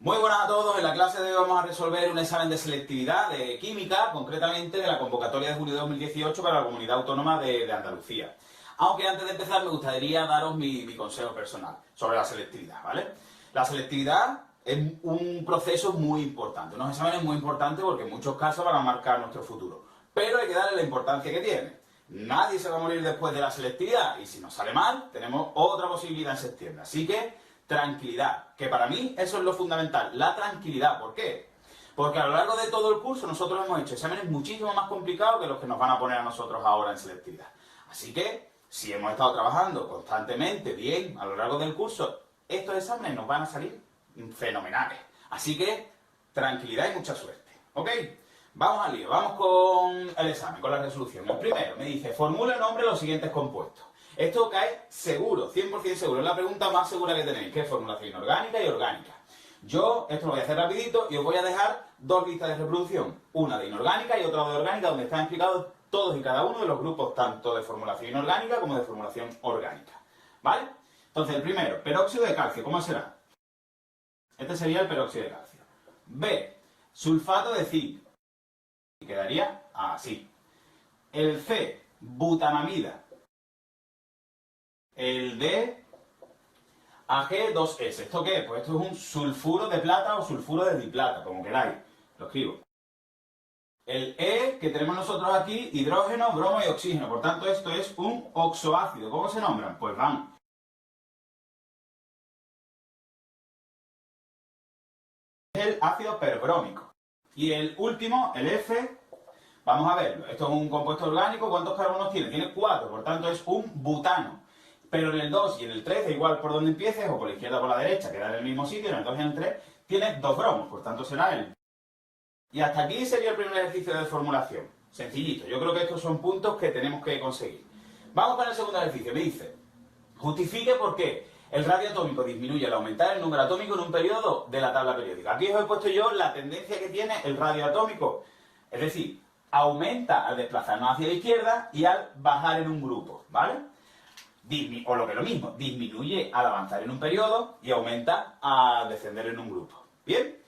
Muy buenas a todos, en la clase de hoy vamos a resolver un examen de selectividad de química, concretamente de la convocatoria de junio de 2018 para la Comunidad Autónoma de Andalucía. Aunque antes de empezar me gustaría daros mi consejo personal sobre la selectividad, ¿vale? La selectividad es un proceso muy importante, unos exámenes muy importantes porque en muchos casos van a marcar nuestro futuro, pero hay que darle la importancia que tiene. Nadie se va a morir después de la selectividad y si nos sale mal, tenemos otra posibilidad en septiembre, así que tranquilidad, que para mí eso es lo fundamental, la tranquilidad. ¿Por qué? Porque a lo largo de todo el curso nosotros hemos hecho exámenes muchísimo más complicados que los que nos van a poner a nosotros ahora en selectividad. Así que, si hemos estado trabajando constantemente, bien, a lo largo del curso, estos exámenes nos van a salir fenomenales. Así que, tranquilidad y mucha suerte. ¿Ok? Vamos al lío, vamos con el examen, con la resolución. El primero me dice, formula el nombre de los siguientes compuestos. Esto cae seguro, 100% seguro, es la pregunta más segura que tenéis, que es formulación inorgánica y orgánica. Yo esto lo voy a hacer rapidito y os voy a dejar dos listas de reproducción, una de inorgánica y otra de orgánica, donde están explicados todos y cada uno de los grupos, tanto de formulación inorgánica como de formulación orgánica. ¿Vale? Entonces, el primero, peróxido de calcio, ¿cómo será? Este sería el peróxido de calcio. B, sulfato de zinc, y quedaría así. El C, butanamida. El D, Ag2S. ¿Esto qué es? Pues esto es un sulfuro de plata o sulfuro de diplata, como queráis. Lo escribo. El E, que tenemos nosotros aquí, hidrógeno, bromo y oxígeno. Por tanto, esto es un oxoácido. ¿Cómo se nombran? Pues van. Es el ácido perbrómico. Y el último, el F, vamos a verlo. Esto es un compuesto orgánico. ¿Cuántos carbonos tiene? Tiene 4. Por tanto, es un butano. Pero en el 2 y en el 3, da igual por donde empieces, o por la izquierda o por la derecha, queda en el mismo sitio, en el 2 y en el 3, tienes 2 bromos, por tanto será el. Y hasta aquí sería el primer ejercicio de formulación. Sencillito, yo creo que estos son puntos que tenemos que conseguir. Vamos con el segundo ejercicio, me dice, justifique por qué el radio atómico disminuye al aumentar el número atómico en un periodo de la tabla periódica. Aquí os he puesto yo la tendencia que tiene el radio atómico, es decir, aumenta al desplazarnos hacia la izquierda y al bajar en un grupo, ¿vale? O lo que es lo mismo, disminuye al avanzar en un periodo y aumenta al descender en un grupo. ¿Bien?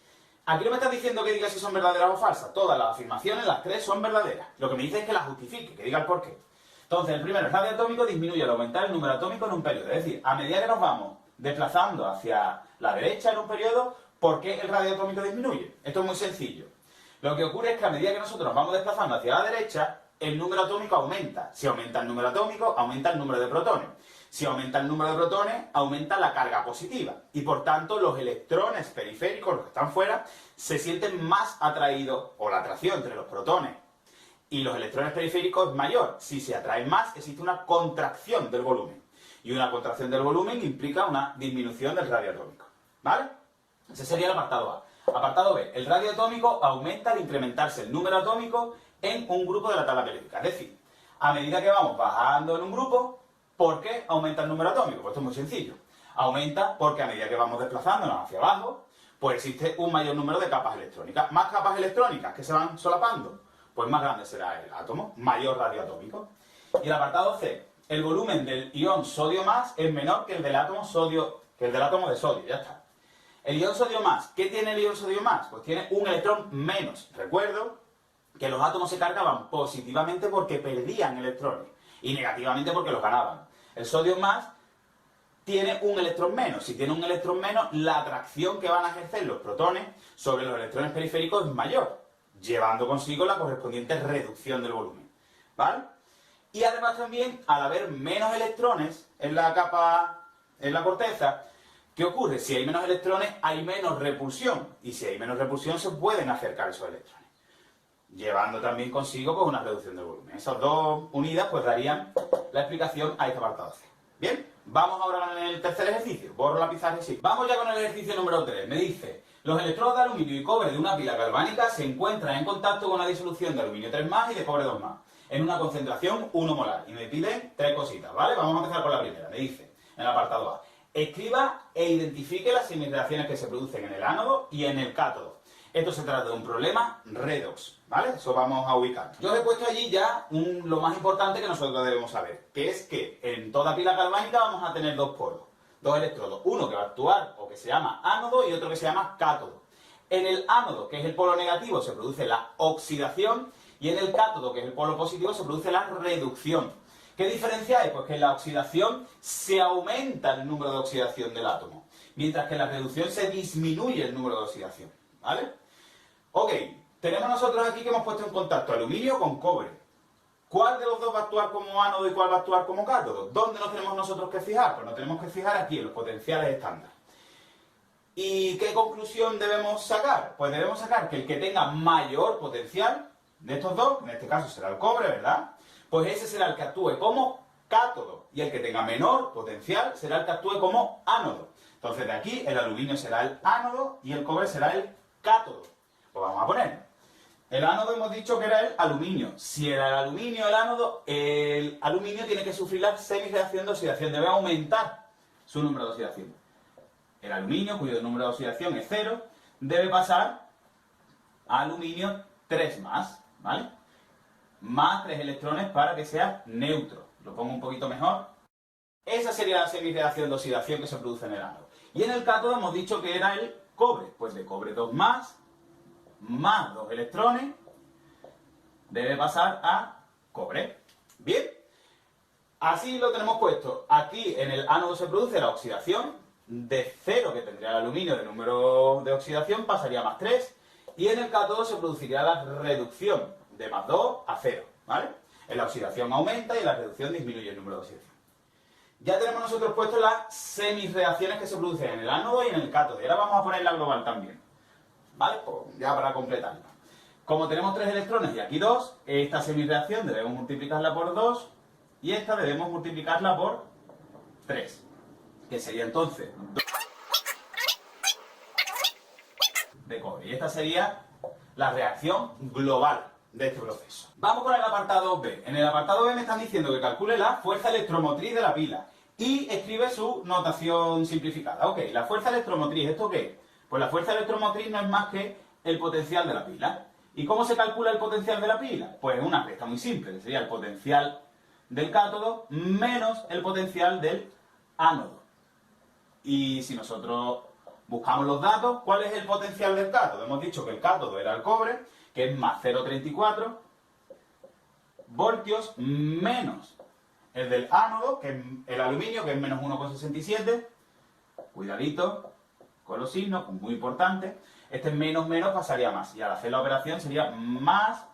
Aquí no me estás diciendo que diga si son verdaderas o falsas. Todas las afirmaciones, las tres, son verdaderas. Lo que me dice es que las justifique, que diga el porqué. Entonces, el primero, el radio atómico disminuye al aumentar el número atómico en un periodo. Es decir, a medida que nos vamos desplazando hacia la derecha en un periodo, ¿por qué el radio atómico disminuye? Esto es muy sencillo. Lo que ocurre es que a medida que nosotros nos vamos desplazando hacia la derecha, el número atómico aumenta. Si aumenta el número atómico, aumenta el número de protones. Si aumenta el número de protones, aumenta la carga positiva. Y por tanto, los electrones periféricos, los que están fuera, se sienten más atraídos, o la atracción entre los protones y los electrones periféricos es mayor. Si se atraen más, existe una contracción del volumen. Y una contracción del volumen implica una disminución del radio atómico. ¿Vale? Ese sería el apartado A. Apartado B. El radio atómico aumenta al incrementarse el número atómico en un grupo de la tabla periódica. Es decir, a medida que vamos bajando en un grupo, ¿por qué aumenta el número atómico? Pues esto es muy sencillo. Aumenta porque a medida que vamos desplazándonos hacia abajo, pues existe un mayor número de capas electrónicas. Más capas electrónicas que se van solapando, pues más grande será el átomo, mayor radio atómico. Y el apartado C. El volumen del ion sodio más es menor que el del átomo de sodio. Ya está. El ion sodio más, ¿qué tiene el ion sodio más? Pues tiene un electrón menos. Recuerdo que los átomos se cargaban positivamente porque perdían electrones y negativamente porque los ganaban. El sodio más tiene un electrón menos. Si tiene un electrón menos, la atracción que van a ejercer los protones sobre los electrones periféricos es mayor, llevando consigo la correspondiente reducción del volumen. ¿Vale? Y además también, al haber menos electrones en la capa, en la corteza, ¿qué ocurre? Si hay menos electrones, hay menos repulsión. Y si hay menos repulsión, se pueden acercar esos electrones, llevando también consigo pues, una reducción del volumen. Esas dos unidas pues darían la explicación a este apartado C. Bien, vamos ahora con el tercer ejercicio. Borro la pizarra y sí. Vamos ya con el ejercicio número 3. Me dice, los electrodos de aluminio y cobre de una pila galvánica se encuentran en contacto con una disolución de aluminio 3+, y de cobre 2+, en una concentración 1 molar. Y me piden tres cositas, ¿vale? Vamos a empezar con la primera. Me dice, en el apartado A, escriba e identifique las semireacciones que se producen en el ánodo y en el cátodo. Esto se trata de un problema redox, ¿vale? Eso vamos a ubicar. Yo os he puesto allí ya lo más importante que nosotros debemos saber, que es que en toda pila galvánica vamos a tener dos polos. dos electrodos, uno que va a actuar o que se llama ánodo y otro que se llama cátodo. En el ánodo, que es el polo negativo, se produce la oxidación y en el cátodo, que es el polo positivo, se produce la reducción. ¿Qué diferencia hay? Pues que en la oxidación se aumenta el número de oxidación del átomo, mientras que en la reducción se disminuye el número de oxidación, ¿vale? Ok, tenemos nosotros aquí que hemos puesto en contacto aluminio con cobre. ¿Cuál de los dos va a actuar como ánodo y cuál va a actuar como cátodo? ¿Dónde nos tenemos nosotros que fijar? Pues nos tenemos que fijar aquí, en los potenciales estándar. ¿Y qué conclusión debemos sacar? Pues debemos sacar que el que tenga mayor potencial de estos dos, en este caso será el cobre, ¿verdad? Pues ese será el que actúe como cátodo. Y el que tenga menor potencial será el que actúe como ánodo. Entonces de aquí el aluminio será el ánodo y el cobre será el cátodo. Pues vamos a poner. El ánodo hemos dicho que era el aluminio. Si era el aluminio el aluminio tiene que sufrir la semireacción de oxidación. Debe aumentar su número de oxidación. El aluminio, cuyo número de oxidación es 0, debe pasar a aluminio 3 más, ¿vale? Más 3 electrones para que sea neutro. Lo pongo un poquito mejor. Esa sería la semireacción de oxidación que se produce en el ánodo. Y en el cátodo hemos dicho que era el cobre. Pues de cobre 2 más 2 electrones, debe pasar a cobre. Bien, así lo tenemos puesto. Aquí en el ánodo se produce la oxidación. De 0 que tendría el aluminio de número de oxidación pasaría a más 3. Y en el cátodo se produciría la reducción de más 2 a 0, ¿vale? En la oxidación aumenta y en la reducción disminuye el número de oxidación. Ya tenemos nosotros puesto las semireacciones que se producen en el ánodo y en el cátodo. Y ahora vamos a poner la global también, ¿vale? Pues ya para completarla. Como tenemos 3 electrones y aquí 2, esta semireacción debemos multiplicarla por 2 y esta debemos multiplicarla por 3. Que sería entonces 2 de cobre. Y esta sería la reacción global de este proceso. Vamos con el apartado B. En el apartado B me están diciendo que calcule la fuerza electromotriz de la pila y escribe su notación simplificada. Ok, la fuerza electromotriz, ¿esto qué es? Pues la fuerza electromotriz no es más que el potencial de la pila. ¿Y cómo se calcula el potencial de la pila? Pues es una resta muy simple, que sería el potencial del cátodo menos el potencial del ánodo. Y si nosotros buscamos los datos, ¿cuál es el potencial del cátodo? Hemos dicho que el cátodo era el cobre, que es más 0,34 voltios, menos el del ánodo, que es el aluminio, que es menos 1,67. Cuidadito con los signos, muy importante. Este menos pasaría a más. Y al hacer la operación sería más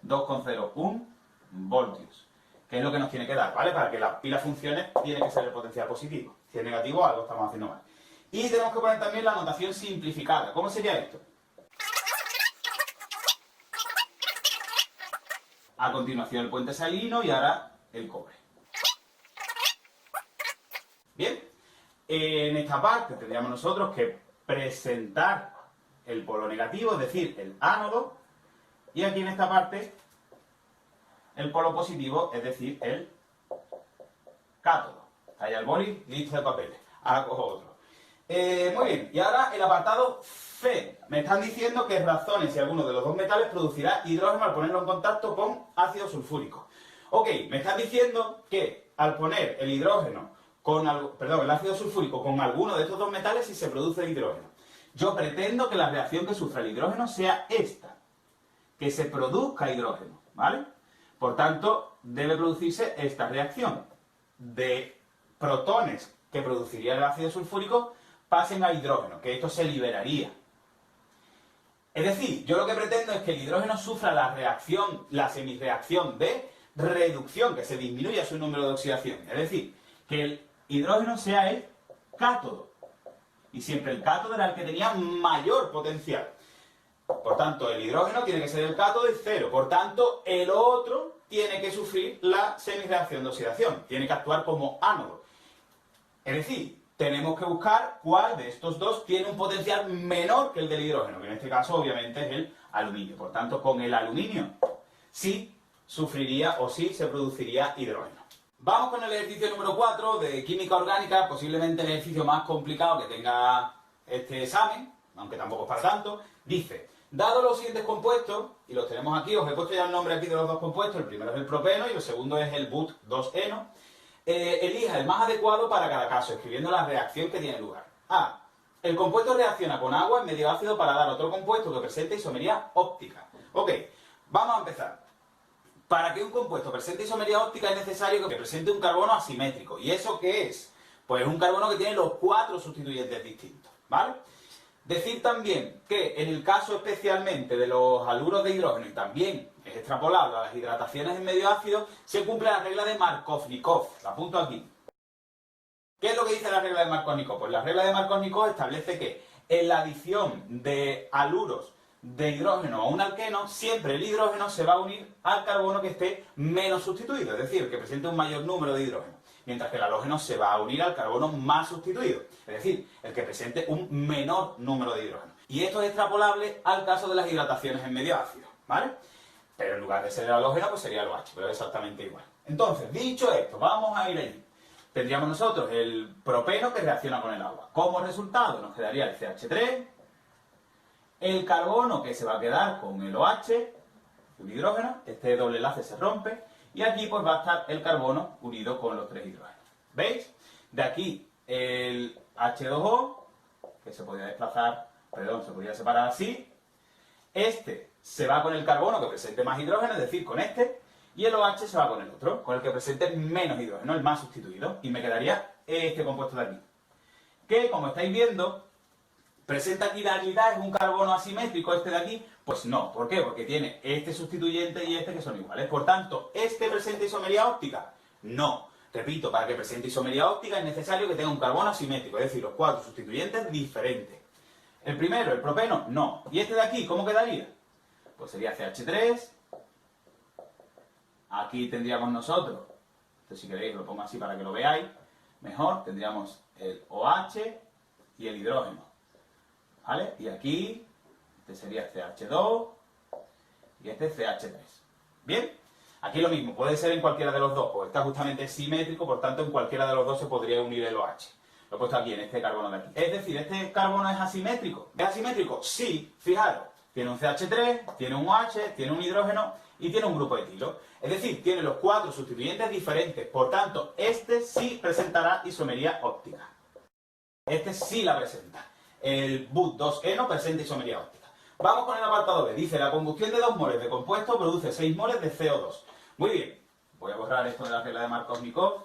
2,01 voltios. Que es lo que nos tiene que dar, ¿vale? Para que la pila funcione, tiene que ser el potencial positivo. Si es negativo, algo estamos haciendo mal. Y tenemos que poner también la notación simplificada. ¿Cómo sería esto? A continuación el puente salino y ahora el cobre. Bien, en esta parte tendríamos nosotros que presentar el polo negativo, es decir, el ánodo, y aquí en esta parte el polo positivo, es decir, el cátodo. Está ya el boli, listo de papeles. Ahora cojo otro. Muy bien, y ahora el apartado C. Me están diciendo que razones si alguno de los dos metales producirá hidrógeno al ponerlo en contacto con ácido sulfúrico. Ok, me están diciendo que al poner el hidrógeno con el ácido sulfúrico con alguno de estos dos metales si se produce hidrógeno. Yo pretendo que la reacción que sufra el hidrógeno sea esta, que se produzca hidrógeno, ¿vale? Por tanto, debe producirse esta reacción de protones que produciría el ácido sulfúrico pasen a hidrógeno, que esto se liberaría. Es decir, yo lo que pretendo es que el hidrógeno sufra la reacción, la semireacción de reducción, que se disminuya su número de oxidación. Es decir, que el hidrógeno sea el cátodo. Y siempre el cátodo era el que tenía mayor potencial. Por tanto, el hidrógeno tiene que ser el cátodo y 0. Por tanto, el otro tiene que sufrir la semireacción de oxidación. Tiene que actuar como ánodo. Es decir, tenemos que buscar cuál de estos dos tiene un potencial menor que el del hidrógeno, que en este caso obviamente es el aluminio. Por tanto, con el aluminio sí sufriría o sí se produciría hidrógeno. Vamos con el ejercicio número 4 de química orgánica, posiblemente el ejercicio más complicado que tenga este examen, aunque tampoco es para tanto. Dice, dado los siguientes compuestos, y los tenemos aquí, os he puesto ya el nombre aquí de los dos compuestos, el primero es el propeno y el segundo es el but-2-eno, elija el más adecuado para cada caso, escribiendo la reacción que tiene lugar. A. El compuesto reacciona con agua en medio ácido para dar otro compuesto que presente isomería óptica. Ok, vamos a empezar. Para que un compuesto presente isomería óptica es necesario que presente un carbono asimétrico. ¿Y eso qué es? Pues un carbono que tiene los 4 sustituyentes distintos, ¿vale? Decir también que en el caso especialmente de los haluros de hidrógeno, y también es extrapolable a las hidrataciones en medio ácido, se cumple la regla de Markovnikov. La apunto aquí. ¿Qué es lo que dice la regla de Markovnikov? Pues la regla de Markovnikov establece que en la adición de haluros de hidrógeno a un alqueno, siempre el hidrógeno se va a unir al carbono que esté menos sustituido, es decir, que presente un mayor número de hidrógeno, mientras que el halógeno se va a unir al carbono más sustituido, es decir, el que presente un menor número de hidrógeno. Y esto es extrapolable al caso de las hidrataciones en medio ácido, ¿vale? Pero en lugar de ser el halógeno, pues sería el OH, pero es exactamente igual. Entonces, dicho esto, vamos a ir allí. Tendríamos nosotros el propeno que reacciona con el agua. Como resultado nos quedaría el CH3, el carbono que se va a quedar con el OH, un hidrógeno, este doble enlace se rompe, y aquí pues va a estar el carbono unido con los 3 hidrógenos. ¿Veis? De aquí el H2O, que se podría desplazar, perdón, se podría separar así. Este se va con el carbono que presente más hidrógeno, es decir, con este, y el OH se va con el otro, con el que presente menos hidrógeno, el más sustituido, y me quedaría este compuesto de aquí. Que, como estáis viendo, ¿presenta equidad? ¿Es un carbono asimétrico este de aquí? Pues no. ¿Por qué? Porque tiene este sustituyente y este que son iguales. Por tanto, ¿este presenta isomería óptica? No. Repito, para que presente isomería óptica es necesario que tenga un carbono asimétrico, es decir, los 4 sustituyentes diferentes. El primero, el propeno, no. ¿Y este de aquí, cómo quedaría? Pues sería CH3. Aquí tendríamos nosotros, esto si queréis lo pongo así para que lo veáis mejor, tendríamos el OH y el hidrógeno. ¿Vale? Y aquí, este sería CH2 y este CH3. ¿Bien? Aquí lo mismo, puede ser en cualquiera de los dos, porque está justamente simétrico, por tanto en cualquiera de los dos se podría unir el OH. Lo he puesto aquí, en este carbono de aquí. Es decir, ¿este carbono es asimétrico? ¿Es asimétrico? Sí, fijaros. Tiene un CH3, tiene un OH, tiene un hidrógeno y tiene un grupo etilo. Es decir, tiene los 4 sustituyentes diferentes, por tanto, este sí presentará isomería óptica. Este sí la presenta. El But2eno presenta isomería óptica. Vamos con el apartado B. Dice, la combustión de 2 moles de compuesto produce 6 moles de CO2. Muy bien. Voy a borrar esto de la regla de Markovnikov.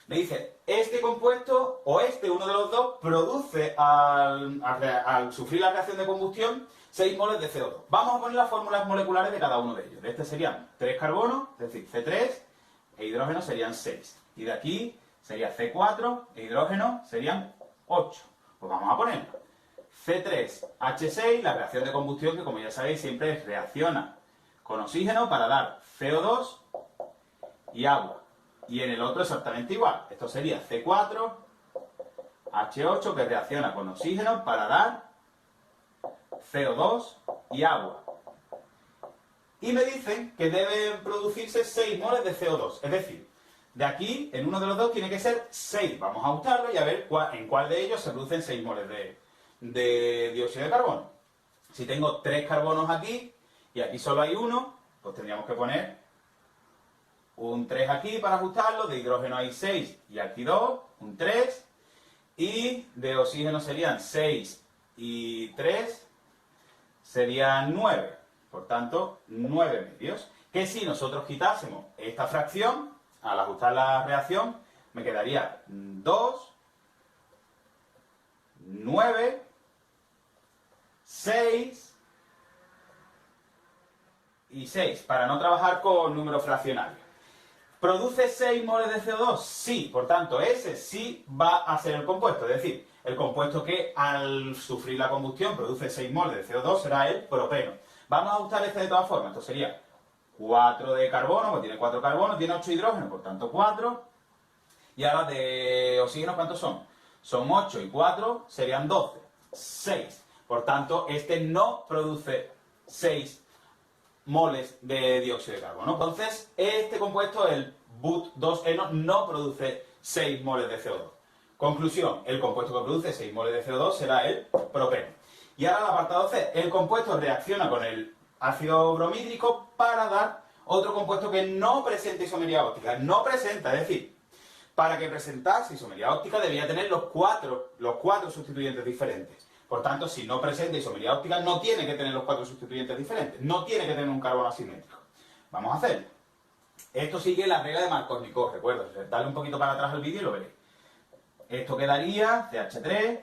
Me dice, este compuesto, o uno de los dos, produce al sufrir la reacción de combustión 6 moles de CO2. Vamos a poner las fórmulas moleculares de cada uno de ellos. De este serían 3 carbonos, es decir, C3, e hidrógeno serían 6. Y de aquí sería C4, e hidrógeno serían 8. Pues vamos a ponerlo. C3H6, la reacción de combustión que, como ya sabéis, siempre reacciona con oxígeno para dar CO2 y agua. Y en el otro exactamente igual. Esto sería C4H8 que reacciona con oxígeno para dar CO2 y agua. Y me dicen que deben producirse 6 moles de CO2. Es decir, de aquí, en uno de los dos tiene que ser 6. Vamos a ajustarlo y a ver en cuál de ellos se producen 6 moles de dióxido de carbono. Si tengo 3 carbonos aquí y aquí solo hay uno, pues tendríamos que poner un 3 aquí para ajustarlo. De hidrógeno hay 6 y aquí 2, un 3. Y de oxígeno serían 6 y 3, serían 9. Por tanto, 9 medios. Que si nosotros quitásemos esta fracción, al ajustar la reacción, me quedaría 2, 9, 6 y 6, para no trabajar con números fraccionarios. ¿Produce 6 moles de CO2? Sí, por tanto, ese sí va a ser el compuesto, es decir, el compuesto que al sufrir la combustión produce 6 moles de CO2 será el propeno. Vamos a ajustar este de todas formas, esto sería 4 de carbono, pues tiene 4 carbonos, tiene 8 hidrógenos, por tanto 4. Y ahora de oxígeno, ¿cuántos son? Son 8 y 4, serían 12, 6. Por tanto, este no produce 6 moles de dióxido de carbono. Entonces, este compuesto, el But2eno, no produce 6 moles de CO2. Conclusión, el compuesto que produce 6 moles de CO2 será el propeno. Y ahora el apartado C, el compuesto reacciona con el ácido bromídrico para dar otro compuesto que no presenta isomería óptica. No presenta, es decir, para que presentase isomería óptica debía tener los cuatro sustituyentes diferentes. Por tanto, si no presenta isomería óptica, no tiene que tener los 4 sustituyentes diferentes. No tiene que tener un carbono asimétrico. Vamos a hacerlo. Esto sigue la regla de Markovnikov, recuerda. Dale un poquito para atrás al vídeo y lo veréis. Esto quedaría CH3.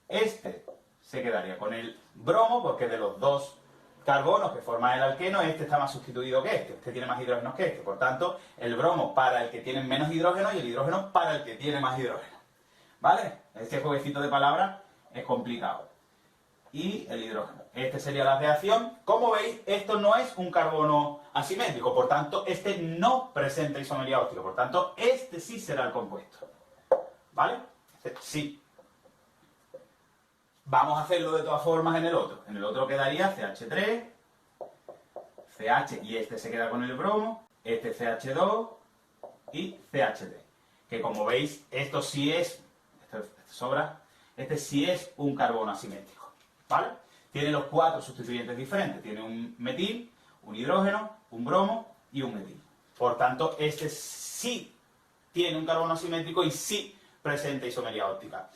Este se quedaría con el bromo, porque de los dos carbonos que forman el alqueno, este está más sustituido que este. Este tiene más hidrógenos que este. Por tanto, el bromo para el que tiene menos hidrógeno y el hidrógeno para el que tiene más hidrógeno. ¿Vale? Este jueguecito de palabras es complicado. Y el hidrógeno. Este sería la reacción. Como veis, esto no es un carbono asimétrico, por tanto, este no presenta isomería óptica, por tanto, este sí será el compuesto. ¿Vale? Este sí. Vamos a hacerlo de todas formas en el otro. En el otro quedaría CH3, CH, y este se queda con el bromo, este CH2 y CH3. Que como veis, esto sí es, esto sobra, este sí es un carbono asimétrico. ¿Vale? Tiene los 4 sustituyentes diferentes. Tiene un metil, un hidrógeno, un bromo y un metil. Por tanto, este sí tiene un carbono asimétrico y sí presenta isomería óptica.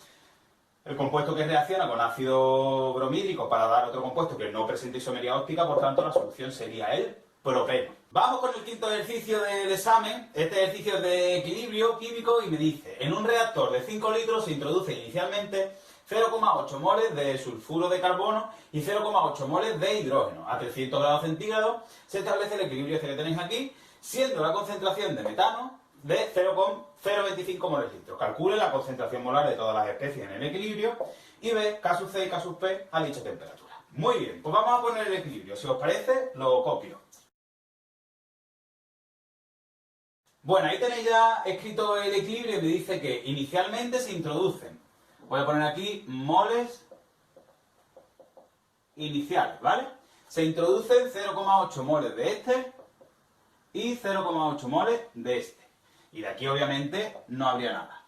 El compuesto que reacciona con ácido bromídrico para dar otro compuesto que no presenta isomería óptica, por tanto, la solución sería el propeno. Vamos con el quinto ejercicio del examen. Este ejercicio es de equilibrio químico y me dice: en un reactor de 5 litros se introduce inicialmente 0,8 moles de sulfuro de carbono y 0,8 moles de hidrógeno. A 300 grados centígrados se establece el equilibrio este que tenéis aquí, siendo la concentración de metano de 0,025 moles litros. Calcule la concentración molar de todas las especies en el equilibrio y ve K sub C y K sub P a dicha temperatura. Muy bien, pues vamos a poner el equilibrio. Si os parece, lo copio. Bueno, ahí tenéis ya escrito el equilibrio y me dice que inicialmente se introducen, voy a poner aquí moles iniciales, ¿vale? Se introducen 0,8 moles de este y 0,8 moles de este. Y de aquí obviamente no habría nada.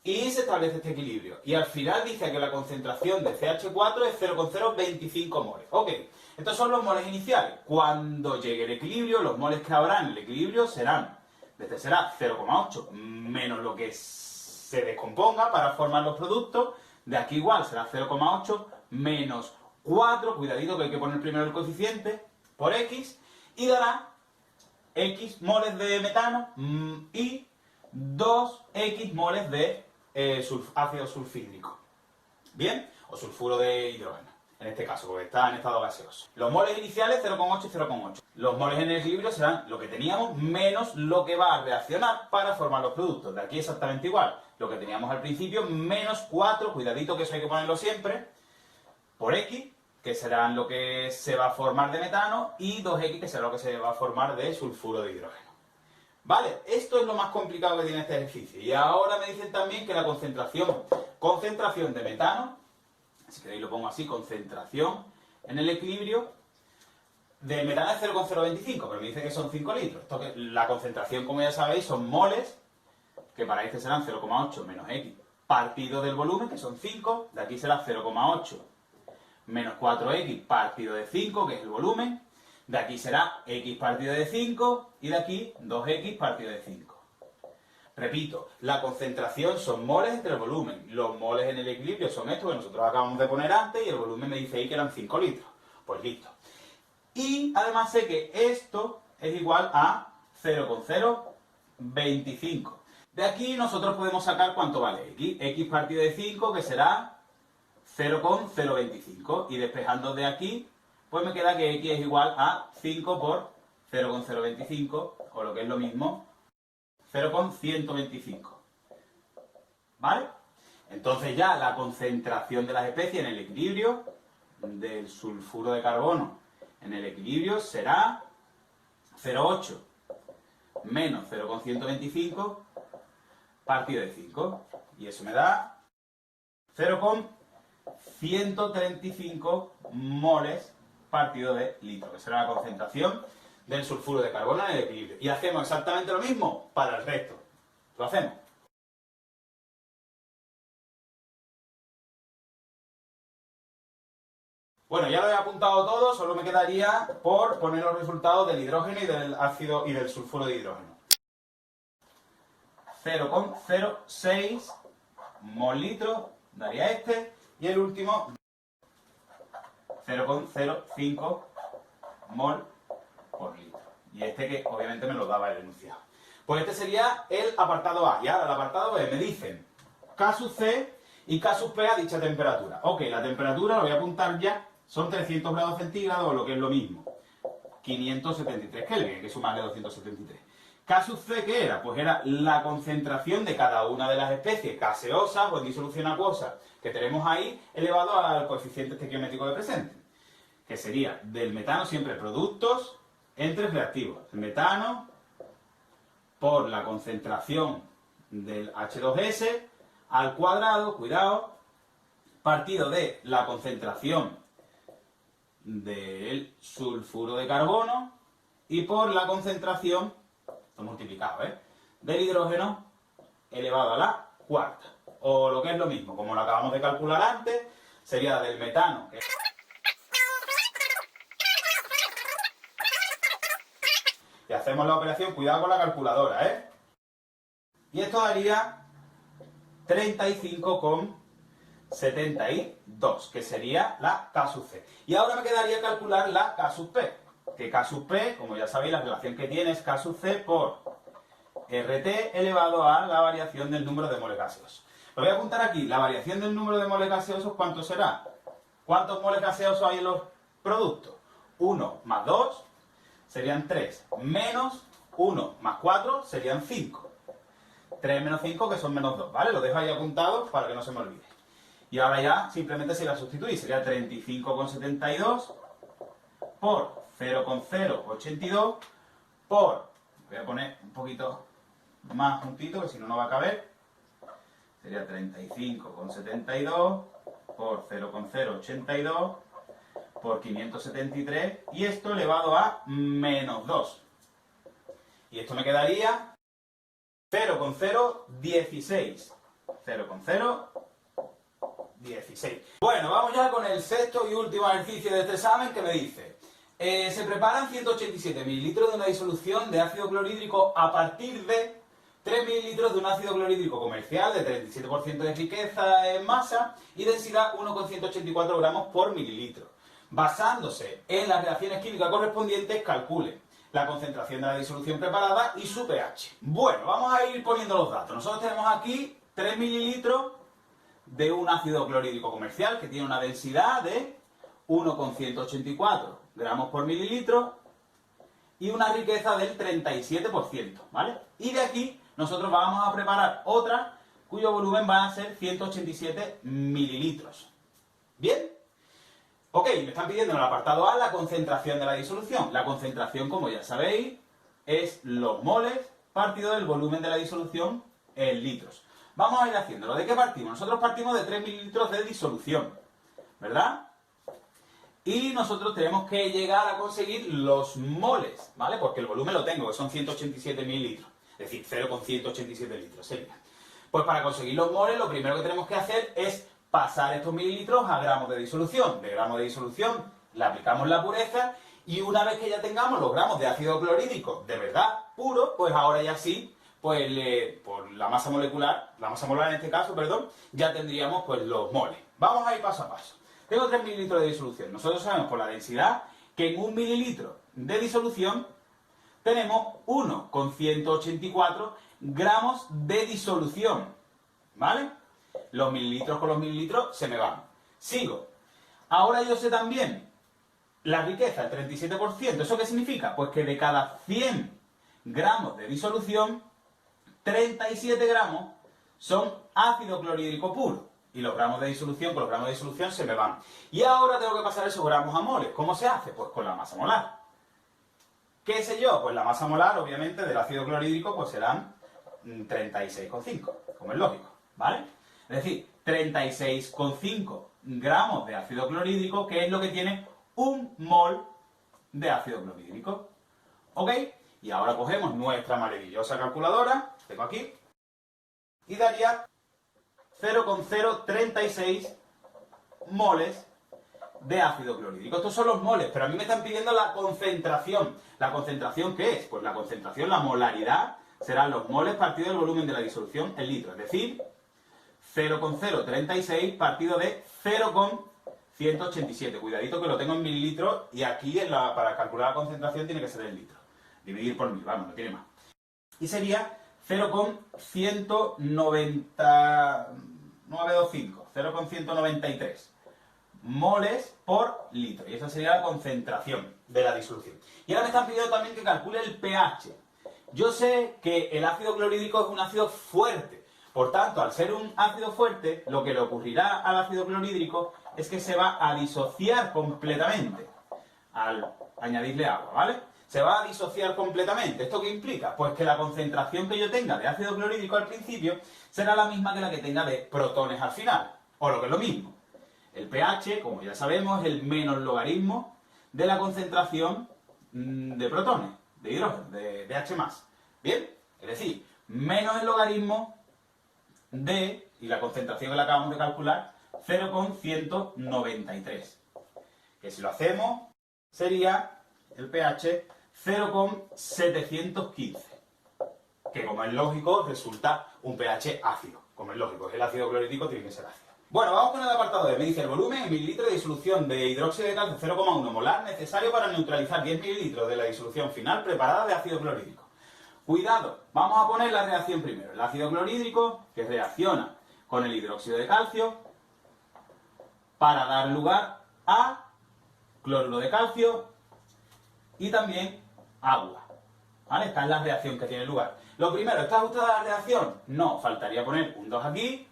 Y se establece este equilibrio. Y al final dice que la concentración de CH4 es 0,025 moles. Ok, estos son los moles iniciales. Cuando llegue el equilibrio, los moles que habrá en el equilibrio serán, este será 0,8 menos lo que se descomponga para formar los productos. De aquí igual será 0,8 menos 4, cuidadito que hay que poner primero el coeficiente, por X, y dará X moles de metano y 2X moles de ácido sulfídrico. ¿Bien? O sulfuro de hidrógeno, en este caso, porque está en estado gaseoso. Los moles iniciales 0,8 y 0,8. Los moles en el equilibrio serán lo que teníamos menos lo que va a reaccionar para formar los productos. De aquí exactamente igual. Lo que teníamos al principio menos 4, cuidadito que eso hay que ponerlo siempre, por X, que serán lo que se va a formar de metano, y 2X, que será lo que se va a formar de sulfuro de hidrógeno. Vale, esto es lo más complicado que tiene este ejercicio. Y ahora me dicen también que la concentración de metano, si queréis lo pongo así, concentración en el equilibrio, de metano es 0,025, pero me dice que son 5 litros. Esto que, la concentración, como ya sabéis, son moles, que para este serán 0,8 menos X partido del volumen, que son 5, de aquí será 0,8 menos 4X partido de 5, que es el volumen, de aquí será X partido de 5, y de aquí 2X partido de 5. Repito, la concentración son moles entre el volumen. Los moles en el equilibrio son estos que nosotros acabamos de poner antes, y el volumen me dice ahí que eran 5 litros. Pues listo. Y además sé que esto es igual a 0,025. De aquí nosotros podemos sacar cuánto vale X partido de 5, que será 0,025. Y despejando de aquí, pues me queda que X es igual a 5 por 0,025, o lo que es lo mismo, 0,125. ¿Vale? Entonces ya la concentración de las especies en el equilibrio del sulfuro de carbono en el equilibrio será 0,8 menos 0,125 partido de 5. Y eso me da 0,135 moles partido de litro, que será la concentración del sulfuro de carbono en el equilibrio. Y hacemos exactamente lo mismo para el resto. Lo hacemos. Bueno, ya lo he apuntado todo, solo me quedaría por poner los resultados del hidrógeno y del ácido y del sulfuro de hidrógeno. 0,06 mol litro daría este, y el último 0,05 mol por litro. Y este que obviamente me lo daba el enunciado. Pues este sería el apartado A. Y ahora el apartado B me dicen K sub C y K sub P a dicha temperatura. Ok, la temperatura lo voy a apuntar ya. Son 300 grados centígrados, o lo que es lo mismo. 573 Kelvin, hay que sumarle 273. K sub C, ¿qué era? Pues era la concentración de cada una de las especies gaseosas o en disolución acuosa que tenemos ahí, elevado al coeficiente estequiométrico de presente. Que sería del metano siempre productos entre reactivos. El metano por la concentración del H2S al cuadrado, cuidado, partido de la concentración del sulfuro de carbono y por la concentración, esto multiplicado, del hidrógeno elevado a la cuarta. O lo que es lo mismo, como lo acabamos de calcular antes, sería del metano. Y hacemos la operación, cuidado con la calculadora, Y esto daría 35,72, que sería la K sub C. Y ahora me quedaría calcular la K sub P. Que K sub P, como ya sabéis, la relación que tiene es K sub C por RT elevado a la variación del número de moles gaseosos. Lo voy a apuntar aquí. La variación del número de moles gaseosos, ¿cuánto será? ¿Cuántos moles gaseosos hay en los productos? 1 más 2 serían 3, menos 1 más 4 serían 5. 3 menos 5, que son menos 2, ¿vale? Lo dejo ahí apuntado para que no se me olvide. Y ahora ya simplemente se la sustituís. Sería 35,72 por 0,082 por... Voy a poner un poquito más juntito, que si no, no va a caber. Sería 35,72 por 0,082 por 573. Y esto elevado a menos 2. Y esto me quedaría 0,016. 0,016. Bueno, vamos ya con el sexto y último ejercicio de este examen, que me dice: se preparan 187 mililitros de una disolución de ácido clorhídrico a partir de 3 mililitros de un ácido clorhídrico comercial de 37% de riqueza en masa y densidad 1,184 gramos por mililitro. Basándose en las reacciones químicas correspondientes, calcule la concentración de la disolución preparada y su pH. Bueno, vamos a ir poniendo los datos. Nosotros tenemos aquí 3 mililitros de un ácido clorhídrico comercial que tiene una densidad de 1,184 gramos por mililitro y una riqueza del 37%, ¿vale? Y de aquí nosotros vamos a preparar otra cuyo volumen va a ser 187 mililitros. ¿Bien? Ok, me están pidiendo en el apartado A la concentración de la disolución. La concentración, como ya sabéis, es los moles partido del volumen de la disolución en litros. Vamos a ir haciéndolo. ¿De qué partimos? Nosotros partimos de 3 mililitros de disolución, ¿verdad? Y nosotros tenemos que llegar a conseguir los moles, ¿vale? Porque el volumen lo tengo, que son 187 mililitros. Es decir, 0,187 litros sería. Pues para conseguir los moles, lo primero que tenemos que hacer es pasar estos mililitros a gramos de disolución. De gramos de disolución le aplicamos la pureza y una vez que ya tengamos los gramos de ácido clorhídrico de verdad puro, pues ahora ya sí, pues por la masa molecular, la masa molar en este caso, perdón, ya tendríamos pues los moles. Vamos a ir paso a paso. Tengo 3 mililitros de disolución. Nosotros sabemos por la densidad que en 1 mililitro de disolución tenemos 1,184 gramos de disolución, ¿vale? Los mililitros con los mililitros se me van. Sigo. Ahora yo sé también la riqueza, el 37%. ¿Eso qué significa? Pues que de cada 100 gramos de disolución, 37 gramos son ácido clorhídrico puro. Y los gramos de disolución con los gramos de disolución se me van. Y ahora tengo que pasar esos gramos a moles. ¿Cómo se hace? Pues con la masa molar. ¿Qué sé yo? Pues la masa molar, obviamente, del ácido clorhídrico, pues serán 36,5, como es lógico, ¿vale? Es decir, 36,5 gramos de ácido clorhídrico, que es lo que tiene un mol de ácido clorhídrico. ¿Ok? Y ahora cogemos nuestra maravillosa calculadora, tengo aquí, y daría 0,036 moles de ácido clorhídrico. Estos son los moles, pero a mí me están pidiendo la concentración. ¿La concentración qué es? Pues la concentración, la molaridad, serán los moles partido del volumen de la disolución en litros, es decir, 0,036 partido de 0,187. Cuidadito que lo tengo en mililitros y aquí para calcular la concentración tiene que ser en litros. Dividir por 1000, vamos, no tiene más. Y sería 0,193 moles por litro. Y esa sería la concentración de la disolución. Y ahora me están pidiendo también que calcule el pH. Yo sé que el ácido clorhídrico es un ácido fuerte. Por tanto, al ser un ácido fuerte, lo que le ocurrirá al ácido clorhídrico es que se va a disociar completamente al añadirle agua, ¿vale? Se va a disociar completamente. ¿Esto qué implica? Pues que la concentración que yo tenga de ácido clorhídrico al principio será la misma que la que tenga de protones al final. O lo que es lo mismo. El pH, como ya sabemos, es el menos logaritmo de la concentración de protones, de hidrógeno, de H+. ¿Bien? Es decir, menos el logaritmo de, y la concentración que la acabamos de calcular, 0,193. Que si lo hacemos, sería el pH 0,715. Que como es lógico, resulta un pH ácido. Como es lógico, el ácido clorhídrico tiene que ser ácido. Bueno, vamos con el apartado de. Me dice el volumen en mililitros de disolución de hidróxido de calcio 0,1 molar necesario para neutralizar 10 mililitros de la disolución final preparada de ácido clorhídrico. Cuidado, vamos a poner la reacción primero. El ácido clorhídrico que reacciona con el hidróxido de calcio para dar lugar a cloruro de calcio y también agua. ¿Vale? Esta es la reacción que tiene lugar. Lo primero, ¿está ajustada la reacción? No, faltaría poner un 2 aquí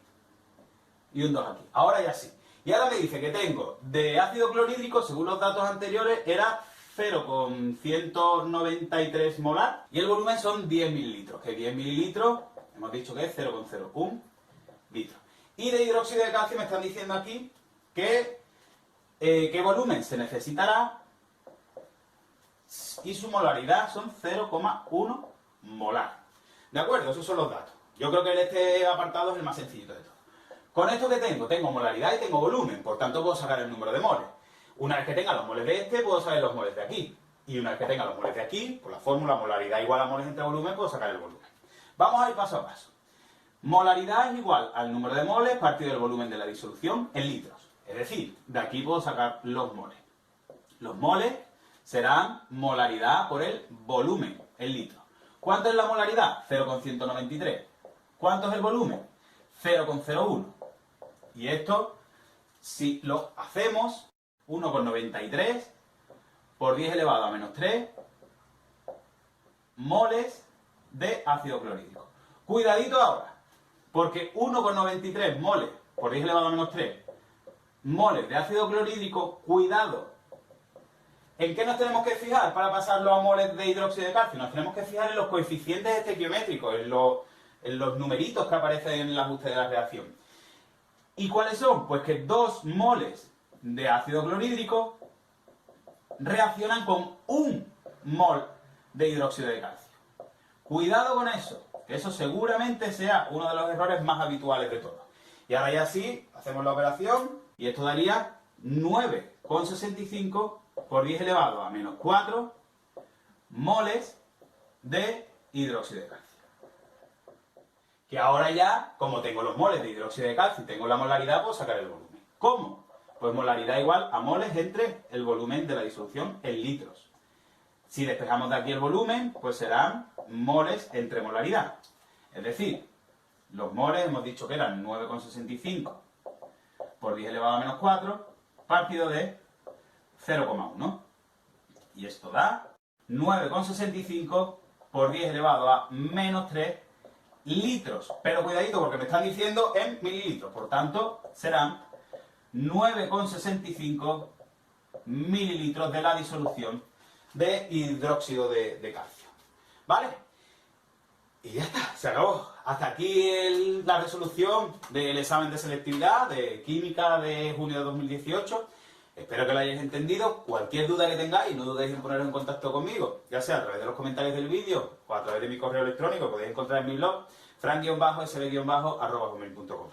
y un 2 aquí. Ahora ya sí. Y ahora me dice que tengo de ácido clorhídrico, según los datos anteriores, era 0,193 molar y el volumen son 10 mililitros, que 10 mililitros hemos dicho que es 0,01 litro. Y de hidróxido de calcio me están diciendo aquí que qué volumen se necesitará y su molaridad son 0,1 molar. ¿De acuerdo? Esos son los datos. Yo creo que este apartado es el más sencillo de todo. Con esto que tengo molaridad y tengo volumen, por tanto puedo sacar el número de moles. Una vez que tenga los moles de este, puedo sacar los moles de aquí. Y una vez que tenga los moles de aquí, por la fórmula molaridad igual a moles entre volumen, puedo sacar el volumen. Vamos a ir paso a paso. Molaridad es igual al número de moles partido del volumen de la disolución en litros. Es decir, de aquí puedo sacar los moles. Los moles serán molaridad por el volumen en litros. ¿Cuánto es la molaridad? 0,193. ¿Cuánto es el volumen? 0,01. Y esto, si lo hacemos, 1,93 por 10 elevado a menos 3 moles de ácido clorhídrico. Cuidadito ahora, porque 1,93 moles por 10 elevado a menos 3 moles de ácido clorhídrico, cuidado. ¿En qué nos tenemos que fijar para pasarlo a moles de hidróxido de calcio? Nos tenemos que fijar en los coeficientes estequiométricos, en los numeritos que aparecen en el ajuste de la reacción. ¿Y cuáles son? Pues que 2 moles de ácido clorhídrico reaccionan con 1 mol de hidróxido de calcio. Cuidado con eso, que eso seguramente sea uno de los errores más habituales de todos. Y ahora ya sí, hacemos la operación y esto daría 9,65 por 10 elevado a menos 4 moles de hidróxido de calcio. Que ahora ya, como tengo los moles de hidróxido de calcio y tengo la molaridad, puedo sacar el volumen. ¿Cómo? Pues molaridad igual a moles entre el volumen de la disolución en litros. Si despejamos de aquí el volumen, pues serán moles entre molaridad. Es decir, los moles hemos dicho que eran 9,65 por 10 elevado a menos 4 partido de 0,1. Y esto da 9,65 por 10 elevado a menos 3 litros. Pero cuidadito porque me están diciendo en mililitros. Por tanto, serán 9,65 mililitros de la disolución de hidróxido de calcio. ¿Vale? Y ya está, se acabó. Hasta aquí la resolución del examen de selectividad de química de junio de 2018. Espero que lo hayáis entendido. Cualquier duda que tengáis, no dudéis en poneros en contacto conmigo, ya sea a través de los comentarios del vídeo o a través de mi correo electrónico, podéis encontrar en mi blog, fran_sb_@gmail.com.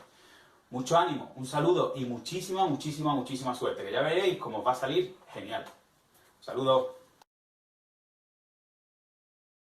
Mucho ánimo, un saludo y muchísima, muchísima, muchísima suerte, que ya veréis cómo os va a salir genial. Saludos.